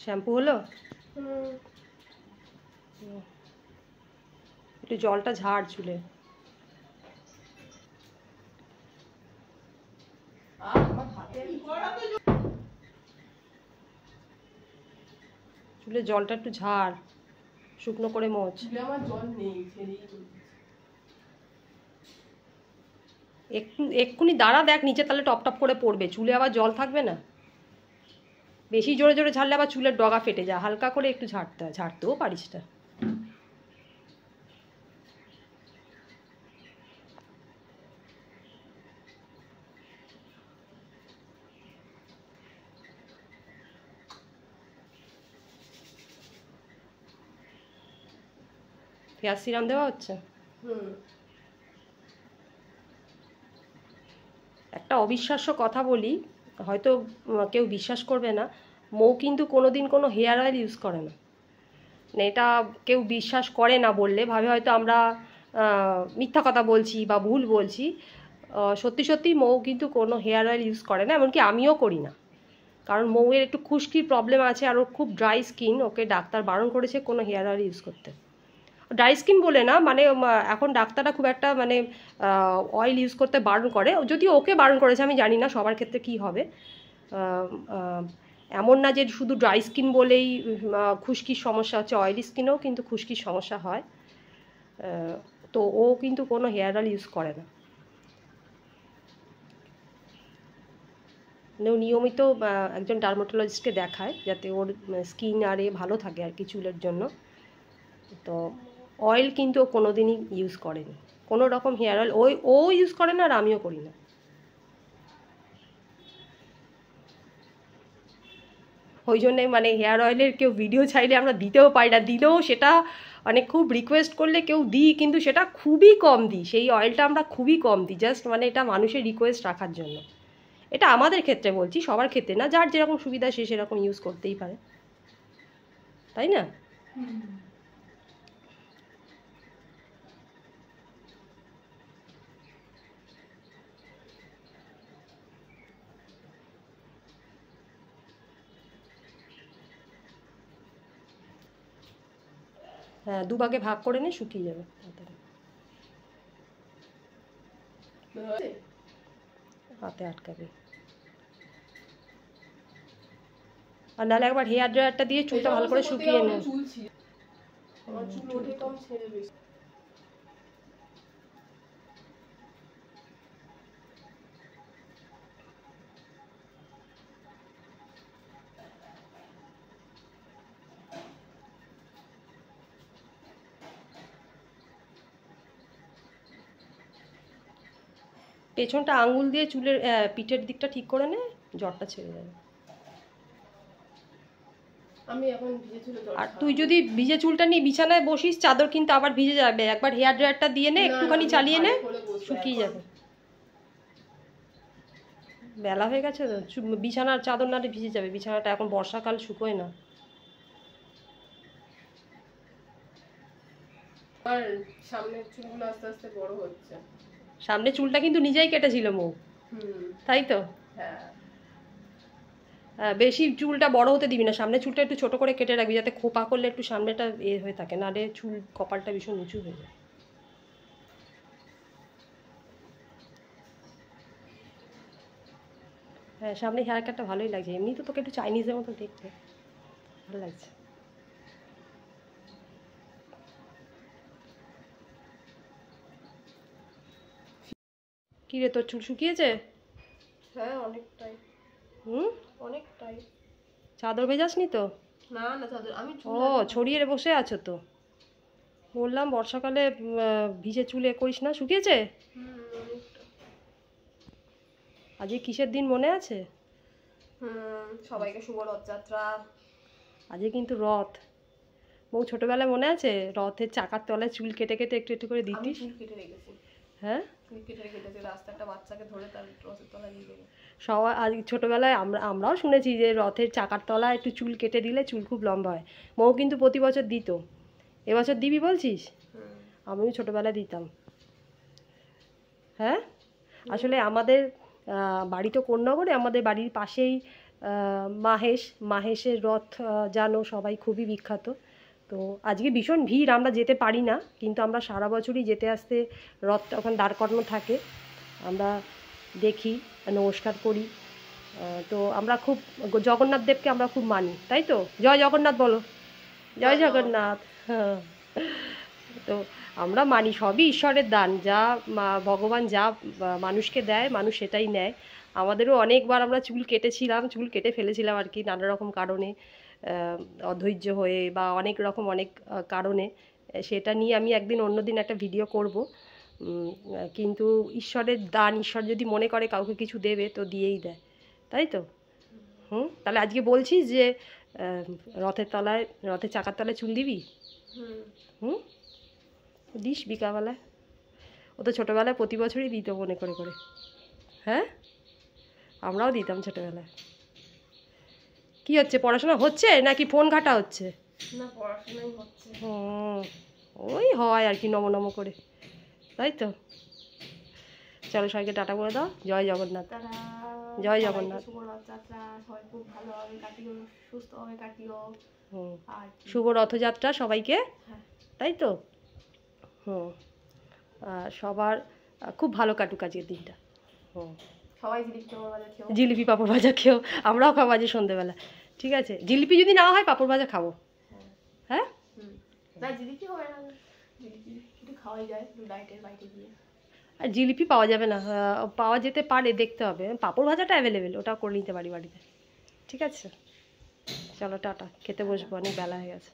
Shampoo হলো? একটু জলটা ঝাড় চুলে। চুলে জলটা একটু ঝাড়, শুকনো করে মোছ। আমার জল নেই, এক্ষুনি দাঁড়া, দেখ নিচে তাহলে টপ টপ করে পড়বে, চুলে আবার জল থাকবে না। বেশি জোরে জোরে ঝাড়লে আবার চুলের ডগা ফেটে যায়, হালকা করে একটু ঝাড়তে হয়, ঝাড়তেও পারিস না। ফেয়ার সিরাম দেওয়া হচ্ছে। একটা অবিশ্বাস্য কথা বলি, হয়তো কেউ বিশ্বাস করবে না, মৌ কিন্তু কোনোদিন কোনো হেয়ার অয়েল ইউজ করে না। এটা কেউ বিশ্বাস করে না বললে ভাবে হয়তো আমরা মিথ্যা কথা বলছি বা ভুল বলছি। সত্যি সত্যি মৌ কিন্তু কোনো হেয়ার অয়েল ইউজ করে না, এমনকি আমিও করি না। কারণ মৌয়ের একটু খুশকির প্রবলেম আছে আর ওর খুব ড্রাই স্কিন, ওকে ডাক্তার বারণ করেছে কোনো হেয়ার অয়েল ইউজ করতে। ড্রাই স্কিন বলে না, মানে এখন ডাক্তাররা খুব একটা মানে অয়েল ইউজ করতে বারণ করে, যদিও ওকে বারণ করেছে, আমি জানি না সবার ক্ষেত্রে কী হবে। এমন না যে শুধু ড্রাই স্কিন বলেই খুশকির সমস্যা হচ্ছে, অয়েলি স্কিনেও কিন্তু খুশকির সমস্যা হয়। তো ও কিন্তু কোনো হেয়ার অয়েল ইউজ করে না। ও নিয়মিত একজন ডার্মাটোলজিস্টকে দেখায় যাতে ওর স্কিন আর ভালো থাকে আর কি, চুলের জন্য। তো অয়েল কিন্তু ও কোনো দিনই ইউজ করেনি, কোনো রকম হেয়ার অয়েল ও ইউজ করে না আর আমিও করি না। ওই জন্যে মানে হেয়ার অয়েলের কেউ ভিডিও চাইলে আমরা দিতেও পারি না, দিলেও সেটা মানে খুব রিকোয়েস্ট করলে কেউ দিই, কিন্তু সেটা খুবই কম দিই, সেই অয়েলটা আমরা খুবই কম দিই, জাস্ট মানে এটা মানুষের রিকোয়েস্ট রাখার জন্য। এটা আমাদের ক্ষেত্রে বলছি, সবার ক্ষেত্রে না, যার যেরকম সুবিধা সে সেরকম ইউজ করতেই পারে, তাই না? হ্যাঁ, দুভাগে ভাগ করে নে, শুকিয়ে যাবে তাড়াতাড়ি। হাতে আটকাবে। আর নাহলে একবার হেয়ার ড্রায়ারটা দিয়ে চুলটা ভালো করে শুকিয়ে নে। পেছনটা আঙুল দিয়ে চুলের পিঠের দিকটা ঠিক করে নে, জ্বরটা ছেড়ে যাবে। আমি এখন ভিজে চুলে আর তুই যদি ভিজে চুলটা নিয়ে বিছানায় বসিস, চাদর কিন্তু আবার ভিজে যাবে, একবার হেয়ার ড্রায়ারটা দিয়ে নে, একটুখানি চালিয়ে নে, শুকিয়ে যাবে। বেলা হয়ে গেছে তো, বিছানার চাদর নালে ভিজে যাবে, বিছানাটা এখন বর্ষাকাল, শুকোয় না। আর সামনের চুলগুলো আস্তে আস্তে বড় হচ্ছে। সামনে চুলটা কিন্তু নিজেই কেটেছিল মৌ, তাই তো? হ্যাঁ, বেশি চুলটা বড় হতে দিবি না, সামনে চুলটা একটু ছোট করে কেটে রাখবি, যাতে খোপা করলে একটু সামনেটা হয়ে থাকে, নাহলে চুল কপালটা ভীষণ উঁচু হয়ে যায়। হ্যাঁ, সামনে হেয়ার কাটটা ভালোই লাগছে, এমনি তো তোকে একটু চাইনিজের মতো দেখতে ভালো লাগছে। কি রে, তোর চুল শুকিয়েছে? হ্যাঁ অনেকটাই। অনেকটাই। চাদর ভেজাসনি তো? না না, চাদর আমি ও ছড়িয়ে বসে আছো তো, বললাম বর্ষাকালে ভিজে চুলে করিস না। শুকিয়েছে? আজকে কিসের দিন মনে আছে? সবাইকে শুভ রথযাত্রা। আজকে কিন্তু রথ। বউ ছোটবেলায় মনে আছে রথের চাকার তলায় চুল কেটে কেটে একটু একটু করে দিতিস? চুল কেটে রেখেছি। হ্যাঁ, চুল কেটে রেখেছি, রাস্তায় একটা বাচ্চাকে ধরে তার রথের তলায় দিয়ে দেবো। সবাই আজ ছোটবেলায় আমরাও শুনেছি যে রথের চাকার তলায় একটু চুল কেটে দিলে চুল খুব লম্বা হয়। মৌ কিন্তু প্রতি বছর দিত। এবছর দিবি বলছিস? আমিও ছোটবেলায় দিতাম। হ্যাঁ, আসলে আমাদের বাড়ি তো কোন্নগরে, আমাদের বাড়ির পাশেই মাহেশের রথ জানো সবাই খুবই বিখ্যাত। তো আজকে ভীষণ ভিড়, আমরা যেতে পারি না, কিন্তু আমরা সারা বছরই যেতে আসতে রথটা ওখানে দাঁড় করানো থাকে, আমরা দেখি, নমস্কার করি। তো আমরা খুব জগন্নাথ দেবকে আমরা খুব মানি, তাই তো? জয় জগন্নাথ বলো, জয় জগন্নাথ। হ্যাঁ, তো আমরা মানি, সবই ঈশ্বরের দান, যা ভগবান যা মানুষকে দেয় মানুষ সেটাই নেয়। আমাদেরও অনেকবার আমরা চুল কেটেছিলাম, চুল কেটে ফেলেছিলাম আর কি, নানা রকম কারণে, অধৈর্য হয়ে বা অনেক রকম অনেক কারণে। সেটা নিয়ে আমি একদিন অন্যদিন একটা ভিডিও করব। কিন্তু ঈশ্বরের দান, ঈশ্বর যদি মনে করে কাউকে কিছু দেবে তো দিয়েই দেয়, তাই তো? তাহলে আজকে বলছিস যে রথের তলায়, রথের চাকার তলায় চুল দিবি? দিস বিকালবেলায়, ও তো ছোটোবেলায় প্রতি বছরই দিত মনে করে করে। হ্যাঁ, আমরাও দিতাম ছোটোবেলায়। কি হচ্ছে, পড়াশোনা হচ্ছে নাকি ফোন ঘাটা হচ্ছে? না, পড়াশোনাই হচ্ছে। ওই হয় আর কি, নম নম করে, তাই তো? চলো সবাইকে টাটা করে দাও, জয় জগন্নাথ। জয় জগন্নাথ। শুভ রথযাত্রা, সবাই খুব ভালোভাবে কাটিও, সুস্থভাবে কাটিও। আর শুভ রথযাত্রা সবাইকে, হ্যাঁ, তাই তো? সবার খুব ভালো কাটুক আজকের দিনটা। সবাই জিলিপি পাপড় ভাজা খেও। জিলিপি পাঁপড় ভাজা খেও, আমরাও খাবো আজ সন্ধ্যেবেলা, ঠিক আছে? জিলিপি যদি না হয় পাঁপড় ভাজা খাবো। হ্যাঁ, না জিলিপি হবে না, জিলিপি একটু খাওয়াই যায় একটু ডায়েটের বাইরে গিয়ে। আর জিলিপি পাওয়া যাবে না, পাওয়া যেতে পারে, দেখতে হবে। পাঁপড় ভাজাটা অ্যাভেলেবেল, ওটাও করে নিতে পারি বাড়িতে, ঠিক আছে? চলো টাটা, খেতে বসবো, অনেক বেলা হয়ে গেছে।